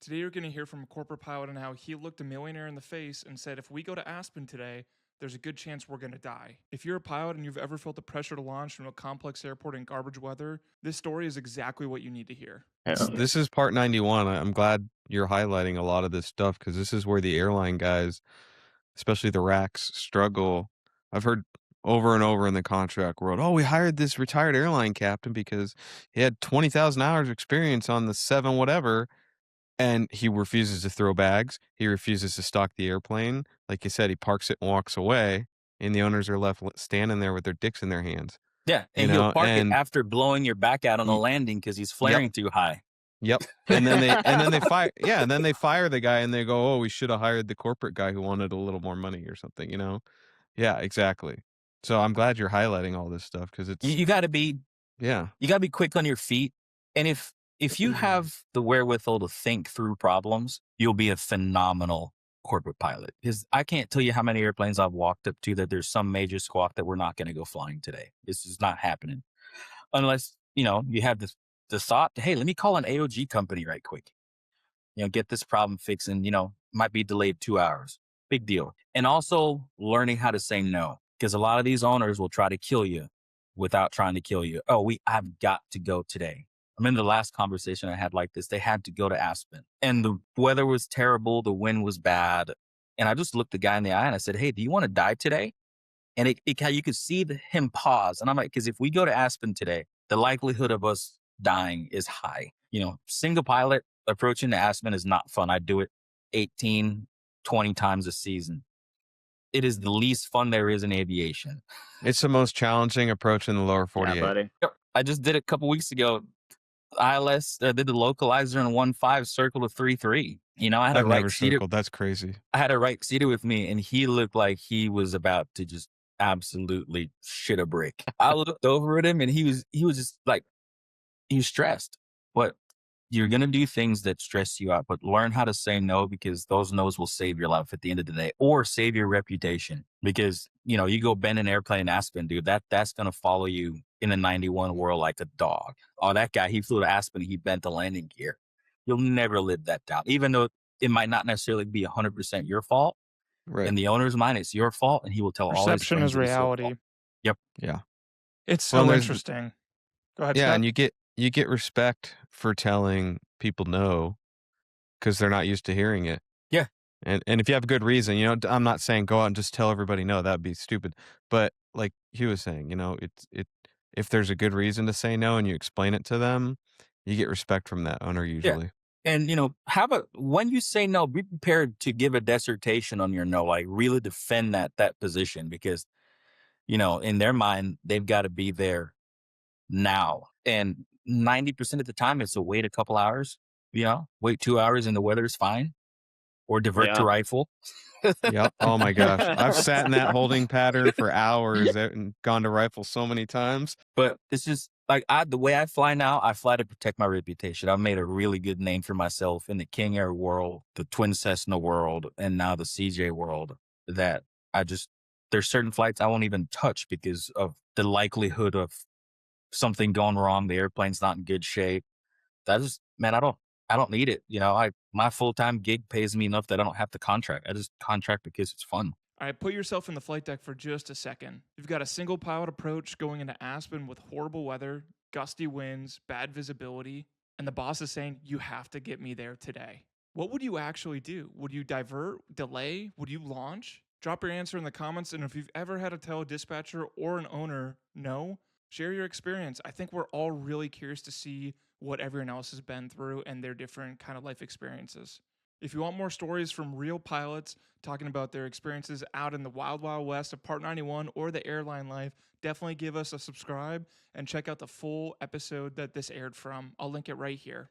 Today you're going to hear from a corporate pilot on how he looked a millionaire in the face and said, if we go to Aspen today, there's a good chance we're going to die. If you're a pilot and you've ever felt the pressure to launch from a complex airport in garbage weather, this story is exactly what you need to hear. This is part 91. I'm glad you're highlighting a lot of this stuff because this is where the airline guys, especially the racks, struggle. I've heard over and over in the contract world, oh, we hired this retired airline captain because he had 20,000 hours of experience on the 7 whatever, and he refuses to throw bags. He refuses to stock the airplane. Like you said, he parks it and walks away, and the owners are left standing there with their dicks in their hands. Yeah, You and he'll know, park it and after blowing your back out on the y- landing because he's yep, flaring too high. yep. And then they fire, yeah, and then they fire the guy and they go, oh, we should have hired the corporate guy who wanted a little more money or something, you know? Yeah, exactly. So I'm glad you're highlighting all this stuff because You, it's, you got to be yeah, you got to be quick on your feet, and if you have the wherewithal to think through problems, you'll be a phenomenal corporate pilot. Because I can't tell you how many airplanes I've walked up to that there's some major squawk that we're not going to go flying today. This is not happening unless you have the thought, hey, let me call an AOG company right quick. Get this problem fixed, and might be delayed 2 hours. Big deal. And also learning how to say no, because a lot of these owners will try to kill you without trying to kill you. Oh, I've got to go today. I mean, the last conversation I had like this, they had to go to Aspen and the weather was terrible. The wind was bad. And I just looked the guy in the eye and I said, hey, do you want to die today? And you could see him pause. And I'm like, because if we go to Aspen today, the likelihood of us dying is high. Single pilot approaching to Aspen is not fun. I do it 18, 20 times a season. It is the least fun there is in aviation. it's the most challenging approach in the lower 48. Yeah, buddy. Yep. I just did it a couple weeks ago. ILS did the localizer in 1.5, circle to 3.3. I had a I've never right seater. circled. That's crazy. I had a right seater with me, and he looked like he was about to just absolutely shit a brick. I looked over at him, and he was just like, he was stressed. But you're gonna do things that stress you out, but learn how to say no, because those no's will save your life at the end of the day, or save your reputation. Because you go bend an airplane in Aspen, dude, that's gonna follow you in the 91 world like a dog. Oh, that guy, he flew to Aspen, he bent the landing gear. You'll never live that down, even though it might not necessarily be 100% your fault. Right. In the owner's mind, it's your fault, and he will tell all his Perception friends is it your reality. fault. Yep. Yeah. It's Well, so there's- interesting. Go ahead, Yeah, Scott. and you get respect for telling people no because they're not used to hearing it. Yeah. And if you have a good reason, I'm not saying go out and just tell everybody no, that'd be stupid. But like he was saying, if there's a good reason to say no and you explain it to them, you get respect from that owner usually. And how about when you say no, be prepared to give a dissertation on your no, like really defend that position, because in their mind they've got to be there now. And 90% of the time it's a wait a couple hours, wait 2 hours and the weather is fine, or divert to Yeah. rifle. Yep. Oh my gosh. I've sat in that holding pattern for hours and gone to rifle so many times. But it's just like the way I fly now, I fly to protect my reputation. I've made a really good name for myself in the King Air world, the Twin Cessna world, and now the CJ world, that there's certain flights I won't even touch because of the likelihood of something going wrong. The airplane's not in good shape. I don't need it. My full-time gig pays me enough that I don't have to contract. I just contract because it's fun. All right, put yourself in the flight deck for just a second. You've got a single pilot approach going into Aspen with horrible weather, gusty winds, bad visibility, and the boss is saying, you have to get me there today. What would you actually do? Would you divert, delay? Would you launch? Drop your answer in the comments, and if you've ever had to tell a dispatcher or an owner no, share your experience. I think we're all really curious to see what everyone else has been through and their different kind of life experiences. If you want more stories from real pilots talking about their experiences out in the wild, wild west of Part 91 or the airline life, definitely give us a subscribe and check out the full episode that this aired from. I'll link it right here.